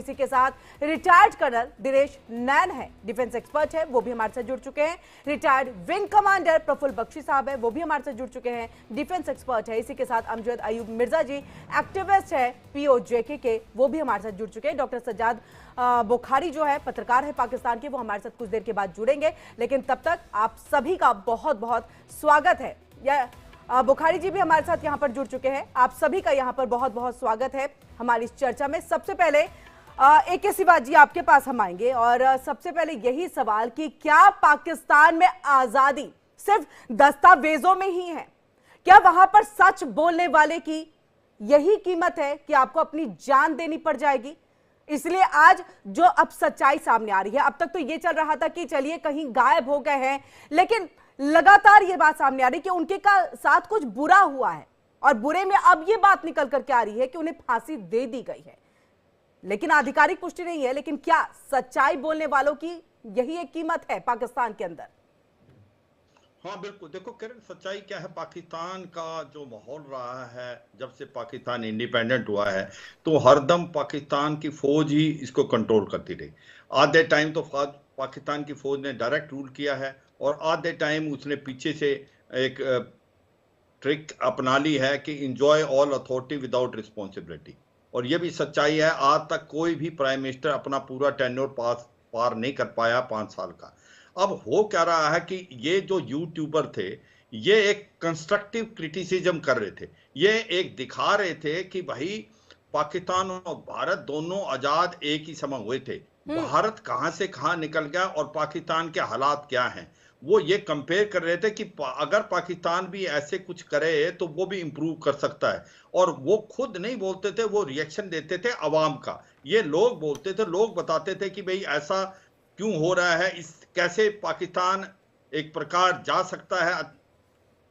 इसी के साथ रिटायर्ड कर्नल दिनेश नैन है, डिफेंस एक्सपर्ट है, वो भी हमारे साथ जुड़ चुके हैं। Retired wing commander Praful Bakshi साहब है, वो भी हमारे साथ जुड़ चुके हैं, डिफेंस एक्सपर्ट है। इसी के साथ अमजद अयूब मिर्जा जी एक्टिविस्ट है पीओजेके के, वो भी हमारे साथ जुड़ चुके हैं। डॉक्टर सज्जाद बुखारी जो है पत्रकार है पाकिस्तान के, वो हमारे साथ कुछ देर के बाद जुड़ेंगे। लेकिन तब तक आप सभी का बहुत बहुत स्वागत है। बुखारी जी भी हमारे साथ यहाँ पर जुड़ चुके हैं, आप सभी का यहाँ पर बहुत बहुत स्वागत है हमारी इस चर्चा में। सबसे पहले एक सिवाज जी आपके पास हम आएंगे और सबसे पहले यही सवाल कि क्या पाकिस्तान में आजादी सिर्फ दस्तावेजों में ही है? क्या वहां पर सच बोलने वाले की यही कीमत है कि आपको अपनी जान देनी पड़ जाएगी? इसलिए आज जो अब सच्चाई सामने आ रही है, अब तक तो ये चल रहा था कि चलिए कहीं गायब हो गए हैं, लेकिन लगातार ये बात सामने आ रही है कि उनके साथ कुछ बुरा हुआ है और बुरे में अब ये बात निकल करके आ रही है कि उन्हें फांसी दे दी गई है। लेकिन आधिकारिक पुष्टि नहीं है, लेकिन क्या सच्चाई बोलने वालों की यही एक कीमत है पाकिस्तान के अंदर? हाँ बिल्कुल, देखो किरण, सच्चाई क्या है, पाकिस्तान का जो माहौल रहा है जब से पाकिस्तान इंडिपेंडेंट हुआ है तो हरदम पाकिस्तान की फौज ही इसको कंट्रोल करती रही। आधे टाइम तो पाकिस्तान की फौज ने डायरेक्ट रूल किया है और आधे टाइम उसने पीछे से एक ट्रिक अपना ली है कि enjoy all authority without responsibility. और ये भी सच्चाई है, आज तक कोई भी प्राइम मिनिस्टर अपना पूरा टेन्योर पार नहीं कर पाया 5 साल का। अब हो क्या रहा है कि ये जो यूट्यूबर थे ये एक कंस्ट्रक्टिव क्रिटिसिज्म कर रहे थे, ये एक दिखा रहे थे कि भाई पाकिस्तान और भारत दोनों आजाद एक ही समय हुए थे, भारत कहां से कहां निकल गया और पाकिस्तान के हालात क्या हैं। वो ये कंपेयर कर रहे थे कि अगर पाकिस्तान भी ऐसे कुछ करे तो वो भी इंप्रूव कर सकता है। और वो खुद नहीं बोलते थे, वो रिएक्शन देते थे अवाम का, ये लोग बोलते थे, लोग बताते थे कि भाई ऐसा क्यों हो रहा है, इस कैसे पाकिस्तान एक प्रकार जा सकता है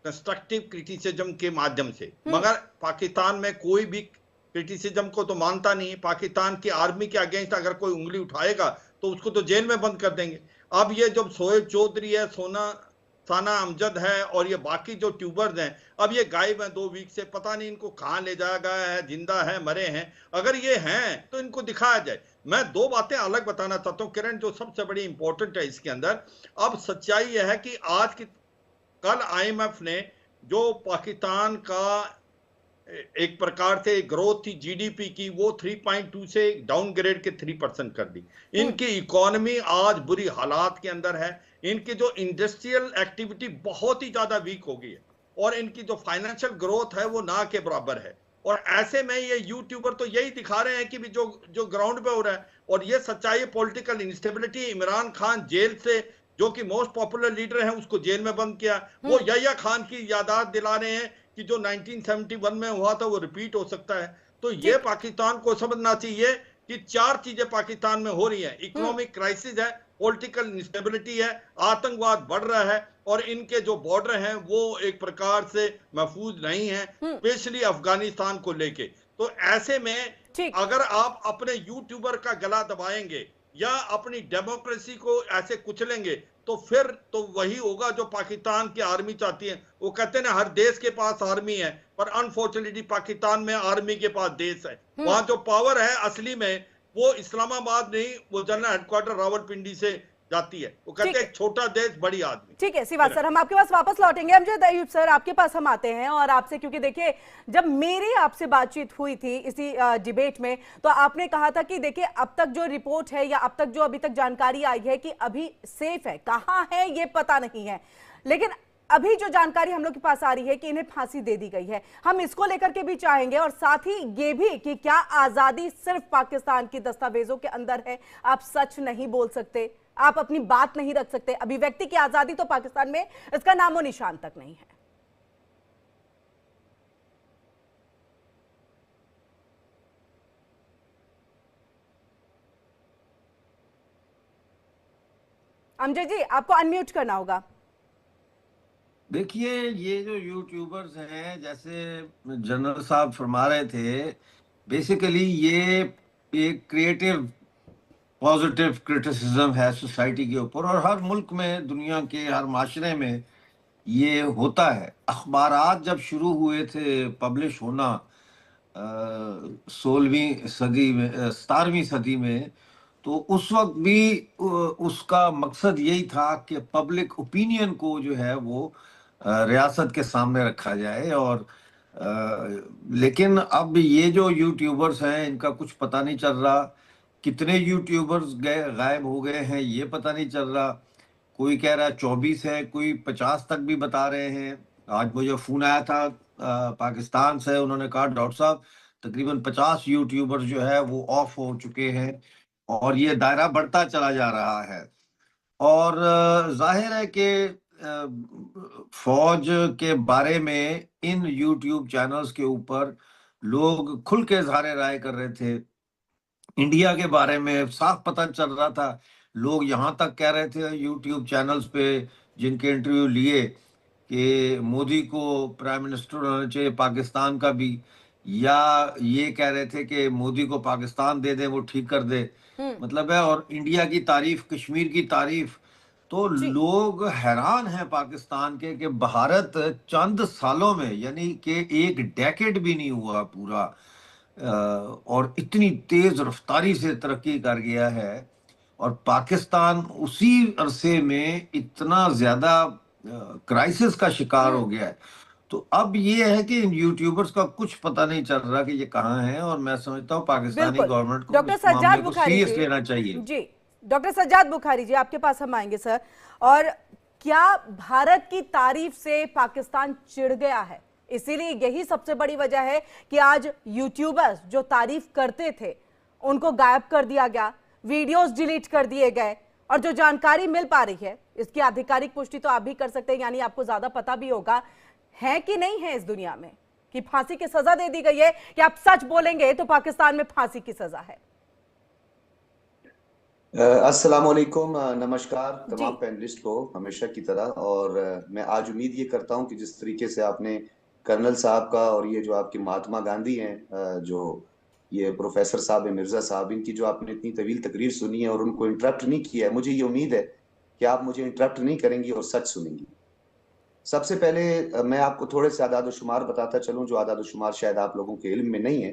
कंस्ट्रक्टिव क्रिटिसिज्म के माध्यम से। मगर पाकिस्तान में कोई भी क्रिटिसिज्म को तो मानता नहीं। पाकिस्तान की आर्मी के अगेंस्ट अगर कोई उंगली उठाएगा तो उसको तो जेल में बंद कर देंगे। अब ये जब शोएब चौधरी है, साना अमजद है और ये बाकी जो ट्यूबर्स हैं, अब ये गायब हैं 2 वीक से, पता नहीं इनको कहां ले जाया गया है, जिंदा है मरे हैं। अगर ये हैं तो इनको दिखाया जाए। मैं 2 बातें अलग बताना चाहता हूं किरण, जो सबसे बड़ी इंपॉर्टेंट है इसके अंदर। अब सच्चाई यह है कि कल IMF ने जो पाकिस्तान का एक प्रकार से ग्रोथ थी जीडीपी की, वो 3.2 से डाउनग्रेड के 3% कर दी। इनकी इकोनॉमी आज बुरी हालात के अंदर है, इनकी जो इंडस्ट्रियल एक्टिविटी बहुत ही ज्यादा वीक हो गई है और इनकी जो फाइनेंशियल ग्रोथ है वो ना के बराबर है। और ऐसे में ये यूट्यूबर तो यही दिखा रहे हैं कि भी जो ग्राउंड पे हो रहा है। और ये सच्चाई, political instability, Imran Khan jail से, जो कि मोस्ट पॉपुलर लीडर है, उसको जेल में बंद किया। वो यहिया खान की यादात दिला रहे हैं कि जो 1971 में हुआ था वो रिपीट हो सकता है। तो ये पाकिस्तान को समझना चाहिए कि 4 चीजें पाकिस्तान में हो रही हैं। इकोनॉमिक क्राइसिस है, पॉलिटिकल इंस्टेबिलिटी है, आतंकवाद बढ़ रहा है और इनके जो बॉर्डर हैं वो एक प्रकार से महफूज नहीं है, स्पेशली अफगानिस्तान को लेके। तो ऐसे में अगर आप अपने यूट्यूबर का गला दबाएंगे या अपनी डेमोक्रेसी को ऐसे कुचलेंगे तो फिर तो वही होगा जो पाकिस्तान की आर्मी चाहती है। वो कहते हैं ना, हर देश के पास आर्मी है, पर अनफॉर्चुनेटली पाकिस्तान में आर्मी के पास देश है। वहां जो पावर है असली में वो इस्लामाबाद नहीं, वो जनरल हेडक्वार्टर रावलपिंडी से जाती है। वो कहते हैं छोटा देश बड़ी आदमी। ठीक है सिवाज सर, हम आपके पास वापस लौटेंगे। अमजद अयूब सर, आपके पास हम आते हैं और आपसे, क्योंकि देखिए जब मेरी आपसे बातचीत हुई थी इसी डिबेट में तो आपने कहा था कि देखिए अब तक जो रिपोर्ट है या अब तक जो अभी तक जानकारी आई है कि अभी सेफ है, कहां है ये पता नहीं है, लेकिन अभी जो जानकारी हम लोग के पास आ रही है कि इन्हें फांसी दे दी गई है, हम इसको लेकर के भी चाहेंगे और साथ ही ये भी कि क्या आजादी सिर्फ पाकिस्तान की दस्तावेजों के अंदर है? आप सच नहीं बोल सकते, आप अपनी बात नहीं रख सकते, अभिव्यक्ति की आजादी तो पाकिस्तान में इसका नामो निशान तक नहीं है। अमजद जी, आपको अनम्यूट करना होगा। देखिए, ये जो यूट्यूबर्स हैं, जैसे जनरल साहब फरमा रहे थे, बेसिकली ये एक क्रिएटिव पॉजिटिव क्रिटिसिज्म है सोसाइटी के ऊपर और हर मुल्क में, दुनिया के हर माशरे में ये होता है। अखबारात जब शुरू हुए थे पब्लिश होना 16वीं सदी में 17वीं सदी में, तो उस वक्त भी उसका मकसद यही था कि पब्लिक ओपिनियन को जो है वो रियासत के सामने रखा जाए। और लेकिन अब ये जो यूट्यूबर्स हैं इनका कुछ पता नहीं चल रहा, कितने यूट्यूबर्स गायब हो गए हैं ये पता नहीं चल रहा। कोई कह रहा है 24 है, कोई 50 तक भी बता रहे हैं। आज मुझे फोन आया था पाकिस्तान से, उन्होंने कहा डॉक्टर साहब तकरीबन 50 यूट्यूबर्स जो है वो ऑफ हो चुके हैं, और ये दायरा बढ़ता चला जा रहा है। और जाहिर है कि फौज के बारे में इन यूट्यूब चैनल्स के ऊपर लोग खुल के इजहार राय कर रहे थे। इंडिया के बारे में साफ पता चल रहा था। लोग यहाँ तक कह रहे थे यूट्यूब चैनल्स पे जिनके इंटरव्यू लिए कि मोदी को प्राइम मिनिस्टर होना चाहिए पाकिस्तान का भी, या ये कह रहे थे कि मोदी को पाकिस्तान दे दे वो ठीक कर दे, मतलब है। और इंडिया की तारीफ, कश्मीर की तारीफ, तो लोग हैरान हैं पाकिस्तान के कि भारत चंद सालों में, यानी कि एक डेकेड भी नहीं हुआ पूरा, और इतनी तेज रफ्तारी से तरक्की कर गया है। और पाकिस्तान उसी अरसे में इतना ज्यादा क्राइसिस का शिकार हो गया है। तो अब ये है कि इन यूट्यूबर्स का कुछ पता नहीं चल रहा कि ये कहाँ हैं, और मैं समझता हूँ पाकिस्तानी गवर्नमेंट को डॉक्टर इस मामले सज्जाद को बुखारी सीरियस लेना चाहिए। जी, डॉक्टर सज्जाद बुखारी जी, आपके पास हम आएंगे सर। और क्या भारत की तारीफ से पाकिस्तान चिढ़ गया है? इसीलिए यही सबसे बड़ी वजह है कि आज यूट्यूबर्स जो तारीफ करते थे उनको गायब कर दिया गया, वीडियोस डिलीट कर दिए गए, और जो जानकारी मिल पा रही है इसकी आधिकारिक पुष्टि तो आप भी कर सकते हैं, यानी आपको ज्यादा पता भी होगा है कि नहीं है इस दुनिया में कि फांसी की सजा दे दी गई है, कि आप सच बोलेंगे तो पाकिस्तान में फांसी की सजा है। अस्सलाम वालेकुम, नमस्कार तमाम पैनलिस्ट को हमेशा की तरह। और मैं आज उम्मीद ये करता हूं कि जिस तरीके से आपने कर्नल साहब का और ये जो आपके महात्मा गांधी हैं, जो ये प्रोफेसर साहब है मिर्जा साहब, इनकी जो आपने इतनी तवील तकरीर सुनी है और उनको इंटरप्ट नहीं किया है, मुझे ये उम्मीद है कि आप मुझे इंटरप्ट नहीं करेंगी और सच सुनेंगी। सबसे पहले मैं आपको थोड़े से आदाद शुमार बताता चलूं, जो आदाद शुमार शायद आप लोगों के इल्म में नहीं है।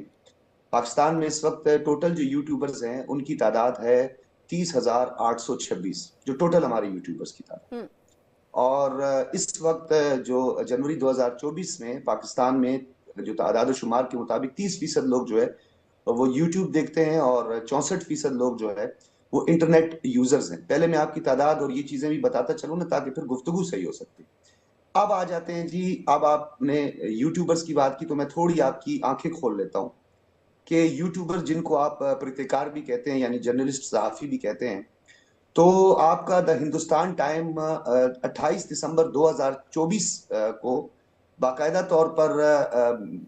पाकिस्तान में इस वक्त टोटल जो यूट्यूबर्स हैं उनकी तादाद है 30,826, जो टोटल हमारे यूट्यूबर्स की तादाद। और इस वक्त जो जनवरी 2024 में पाकिस्तान में जो तादाद शुमार के मुताबिक 30% लोग जो है वो यूट्यूब देखते हैं, और 64% लोग जो है वो इंटरनेट यूजर्स हैं। पहले मैं आपकी तादाद और ये चीजें भी बताता चलूं ना, ताकि फिर गुफ्तगू सही हो सकती। अब आ जाते हैं जी, अब आपने यूट्यूबर्स की बात की तो मैं थोड़ी आपकी आंखें खोल लेता हूं कि यूट्यूबर जिनको आप पत्रकार भी कहते हैं, यानी जर्नलिस्ट, सहाफी भी कहते हैं, तो आपका द हिंदुस्तान टाइम 28 दिसंबर 2024 को बाकायदा तौर पर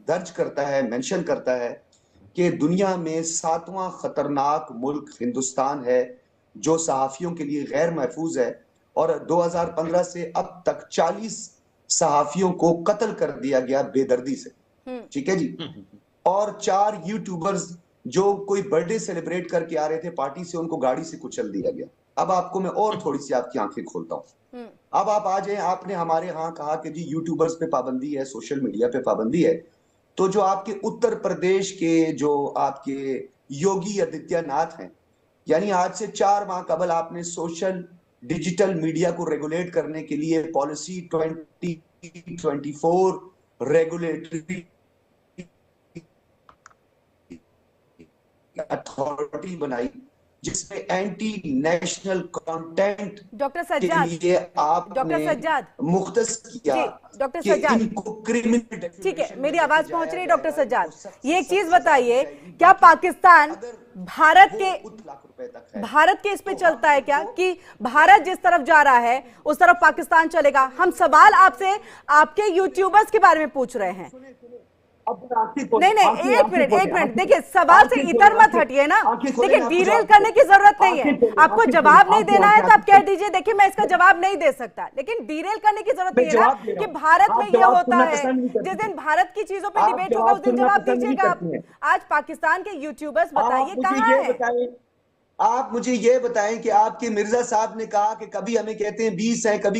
दर्ज करता है, मेंशन करता है कि दुनिया में 7वां खतरनाक मुल्क हिंदुस्तान है जो सहाफियों के लिए गैर महफूज है, और 2015 से अब तक 40 सहाफियों को कत्ल कर दिया गया बेदर्दी से। ठीक है जी। और 4 यूट्यूबर्स जो कोई बर्थडे सेलिब्रेट करके आ रहे थे पार्टी से, उनको गाड़ी से कुचल दिया गया। अब आपको मैं और थोड़ी सी आपकी आंखें खोलता हूं। अब आप आ जाए, आपने हमारे यहाँ कहा कि जी यूट्यूबर्स पे पाबंदी है, सोशल मीडिया पे पाबंदी है, तो जो आपके उत्तर प्रदेश के जो आपके योगी आदित्यनाथ हैं, यानी आज से 4 माह कबल आपने सोशल डिजिटल मीडिया को रेगुलेट करने के लिए पॉलिसी 2024 रेगुलेटरी अथॉरिटी बनाई, जिसमें anti national content doctor Sajjad, मुख्तस किया। डॉक्टर सज्जाद, इनको क्रिमिनल, ठीक है, मेरी आवाज पहुंच रही है डॉक्टर सज्जाद। ये एक चीज बताइए, क्या पाकिस्तान भारत के इस पे चलता है क्या कि भारत जिस तरफ जा रहा है उस तरफ पाकिस्तान चलेगा? हम सवाल आपसे आपके यूट्यूबर्स के बारे में पूछ रहे हैं। नहीं, एक मिनट, देखिए सवाल से इधर मत हटिए ना। देखिए डीरेल करने की जरूरत नहीं है, आपको जवाब नहीं देना है तो आप कह दीजिए देखिए मैं इसका जवाब नहीं दे सकता, लेकिन डीरेल करने की जरूरत नहीं है ना कि भारत में ये होता है। जिस दिन भारत की चीजों पे डिबेट होगा उस दिन जवाब दीजिएगा आप। आज पाकिस्तान के यूट्यूबर्स बताइए कहाँ है? आप मुझे ये बताएं कि आपके मिर्जा साहब ने कहा कि कभी हमें कहते हैं 20 है, कभी